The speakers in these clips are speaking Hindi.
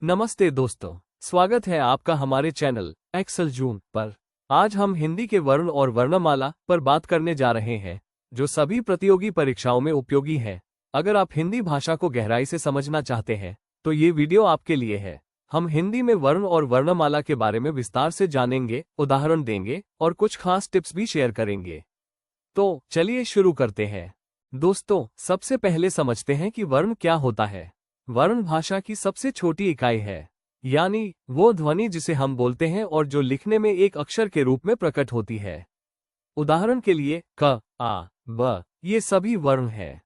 नमस्ते दोस्तों, स्वागत है आपका हमारे चैनल एक्सेल जूम पर। आज हम हिंदी के वर्ण और वर्णमाला पर बात करने जा रहे हैं, जो सभी प्रतियोगी परीक्षाओं में उपयोगी है। अगर आप हिंदी भाषा को गहराई से समझना चाहते हैं, तो ये वीडियो आपके लिए है। हम हिंदी में वर्ण और वर्णमाला के बारे में विस्तार से जानेंगे, उदाहरण देंगे और कुछ खास टिप्स भी शेयर करेंगे। तो चलिए शुरू करते हैं। दोस्तों, सबसे पहले समझते हैं कि वर्ण क्या होता है। वर्ण भाषा की सबसे छोटी इकाई है, यानी वो ध्वनि जिसे हम बोलते हैं और जो लिखने में एक अक्षर के रूप में प्रकट होती है। उदाहरण के लिए क, आ, ब, ये सभी वर्ण हैं।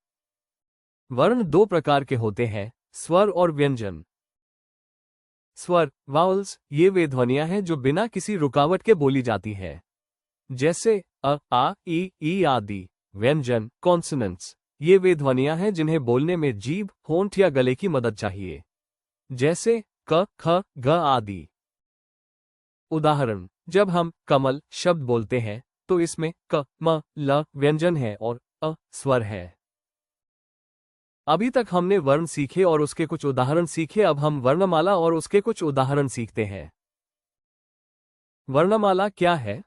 वर्ण दो प्रकार के होते हैं, स्वर और व्यंजन। स्वर, वाउल्स, ये वे ध्वनियां हैं जो बिना किसी रुकावट के बोली जाती है, जैसे अ, आ, ई आदि। व्यंजन, कॉन्सोनेंट्स, ये वे ध्वनियां हैं जिन्हें बोलने में जीभ, होंठ या गले की मदद चाहिए, जैसे क, ख, ग आदि। उदाहरण, जब हम कमल शब्द बोलते हैं तो इसमें क, म, ल व्यंजन है और अ स्वर है। अभी तक हमने वर्ण सीखे और उसके कुछ उदाहरण सीखे। अब हम वर्णमाला और उसके कुछ उदाहरण सीखते हैं। वर्णमाला क्या है?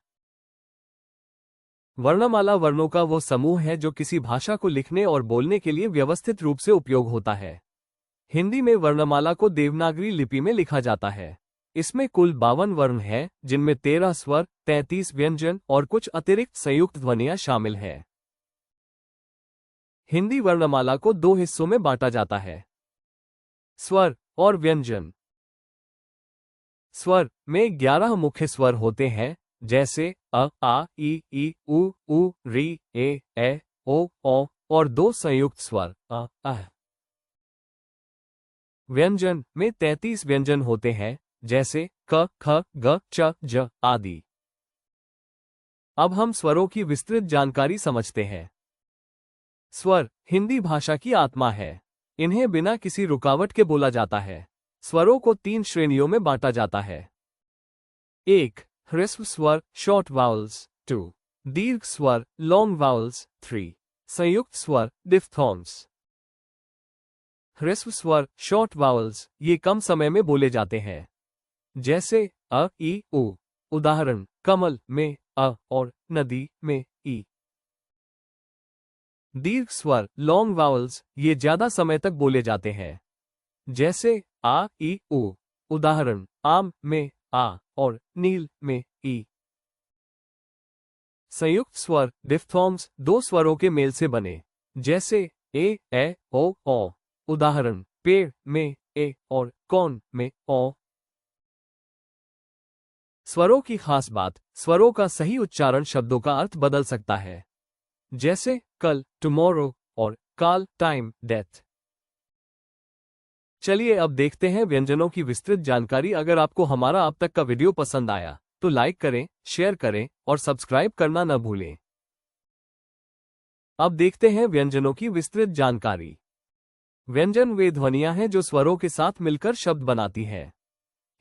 वर्णमाला वर्णों का वो समूह है जो किसी भाषा को लिखने और बोलने के लिए व्यवस्थित रूप से उपयोग होता है। हिंदी में वर्णमाला को देवनागरी लिपि में लिखा जाता है। इसमें कुल 52 वर्ण हैं, जिनमें 13 स्वर, 33 व्यंजन और कुछ अतिरिक्त संयुक्त ध्वनियां शामिल हैं। हिंदी वर्णमाला को दो हिस्सों में बांटा जाता है, स्वर और व्यंजन। स्वर में 11 मुख्य स्वर होते हैं, जैसे अ, आ, ई, उ, री, ए, ओ, और दो संयुक्त स्वर अ, अह। व्यंजन में 33 व्यंजन होते हैं, जैसे क, ख, ग, च, ज आदि। अब हम स्वरों की विस्तृत जानकारी समझते हैं। स्वर हिंदी भाषा की आत्मा है। इन्हें बिना किसी रुकावट के बोला जाता है। स्वरों को 3 श्रेणियों में बांटा जाता है। 1. ह्रस्व स्वर, शॉर्ट वाउल्स। 2. दीर्घ स्वर, लॉन्ग वाउल्स। 3. संयुक्त स्वर, डिफ्थॉन्ग्स। ह्रस्व स्वर, शॉर्ट वाउल्स, ये कम समय में बोले जाते हैं, जैसे अ, ई, उ। उदाहरण, कमल में अ और नदी में ई। दीर्घ स्वर, लॉन्ग वाउल्स, ये ज्यादा समय तक बोले जाते हैं, जैसे आ, ई, उ। उदाहरण, आम में आ और नील में ई। संयुक्त स्वर, डिफ्थॉन्ग्स, दो स्वरों के मेल से बने, जैसे ए, ओ। उदाहरण, पेड़ में ए और कौन में ओ। स्वरों की खास बात, स्वरों का सही उच्चारण शब्दों का अर्थ बदल सकता है, जैसे कल, टुमारो और काल, टाइम, डेथ। चलिए अब देखते हैं व्यंजनों की विस्तृत जानकारी। अगर आपको हमारा अब तक का वीडियो पसंद आया तो लाइक करें, शेयर करें और सब्सक्राइब करना न भूलें। अब देखते हैं व्यंजनों की विस्तृत जानकारी। व्यंजन वे ध्वनियां हैं जो स्वरों के साथ मिलकर शब्द बनाती हैं।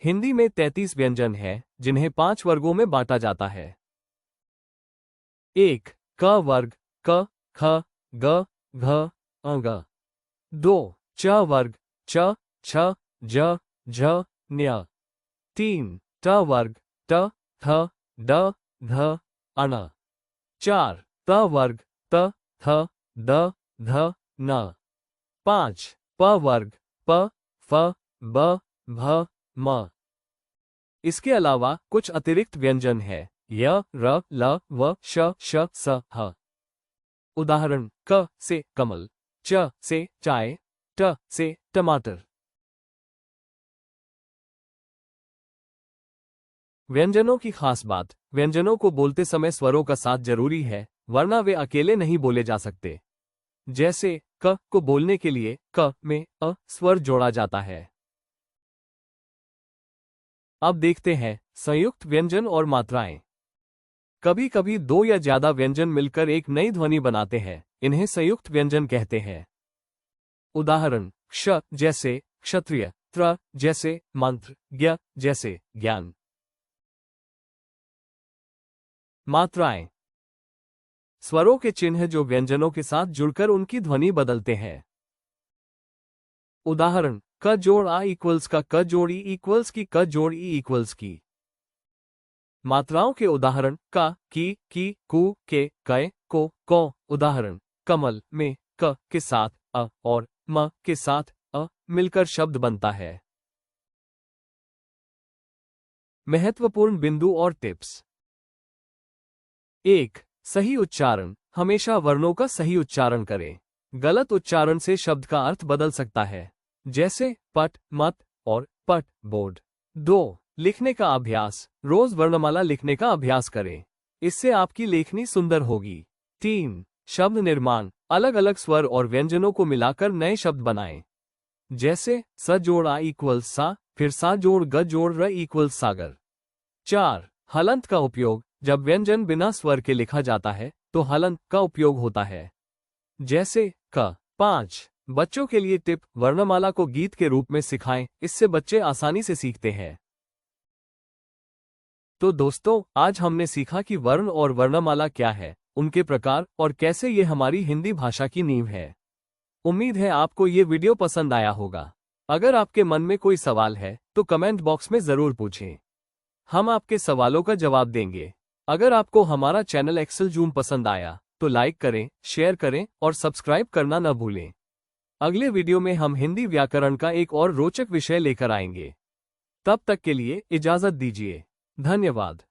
हिंदी में 33 व्यंजन हैं, जिन्हें 5 वर्गों में बांटा जाता है। 1. क वर्ग, क, ख, ग, घ, ग। 2. च वर्ग, च, छ, ज, झ, न्य। 3. ट वर्ग, ट, थ, ड, ध, अण। 4. त वर्ग, त, थ, द, ध, न। 5. प वर्ग, प, फ, ब, भ, म। इसके अलावा कुछ अतिरिक्त व्यंजन है, य, र, ल, व, श, स, ह। उदाहरण, क से कमल, च से चाय, ट से टमाटर। व्यंजनों की खास बात, व्यंजनों को बोलते समय स्वरों का साथ जरूरी है, वरना वे अकेले नहीं बोले जा सकते। जैसे क को बोलने के लिए क में अ स्वर जोड़ा जाता है। अब देखते हैं संयुक्त व्यंजन और मात्राएं। कभी कभी दो या ज्यादा व्यंजन मिलकर एक नई ध्वनि बनाते हैं, इन्हें संयुक्त व्यंजन कहते हैं। उदाहरण, क्ष जैसे क्षत्रिय, त्र जैसे मंत्र, ज्ञ जैसे ज्ञान। मात्राएं, स्वरों के चिन्ह जो व्यंजनों के साथ जुड़कर उनकी ध्वनि बदलते हैं। उदाहरण, क जोड़ आ इक्वल्स का क जोड़ ई इक्वल्स की क जोड़ ई इक्वल्स की। मात्राओं के उदाहरण का, की, कु, के, कै, को। उदाहरण कमल में क के साथ अ और म के साथ अ मिलकर शब्द बनता है। महत्वपूर्ण बिंदु और टिप्स। 1. सही उच्चारण। हमेशा वर्णों का सही उच्चारण करें। गलत उच्चारण से शब्द का अर्थ बदल सकता है, जैसे पट, मत और पट, बोर्ड। 2. लिखने का अभ्यास। रोज वर्णमाला लिखने का अभ्यास करें। इससे आपकी लेखनी सुंदर होगी। 3. शब्द निर्माण। अलग अलग स्वर और व्यंजनों को मिलाकर नए शब्द बनाएं, जैसे स जोड़ आ इक्वल सा, फिर सा जोड़ ग जोड़ र इक्वल सागर। 4. हलंत का उपयोग। जब व्यंजन बिना स्वर के लिखा जाता है तो हलंत का उपयोग होता है, जैसे क। 5. बच्चों के लिए टिप। वर्णमाला को गीत के रूप में सिखाएं, इससे बच्चे आसानी से सीखते हैं। तो दोस्तों, आज हमने सीखा कि वर्ण और वर्णमाला क्या है, उनके प्रकार और कैसे ये हमारी हिंदी भाषा की नींव है। उम्मीद है आपको ये वीडियो पसंद आया होगा। अगर आपके मन में कोई सवाल है तो कमेंट बॉक्स में जरूर पूछें, हम आपके सवालों का जवाब देंगे। अगर आपको हमारा चैनल एक्सेल जूम पसंद आया तो लाइक करें, शेयर करें और सब्सक्राइब करना न भूलें। अगले वीडियो में हम हिंदी व्याकरण का एक और रोचक विषय लेकर आएंगे। तब तक के लिए इजाजत दीजिए। धन्यवाद।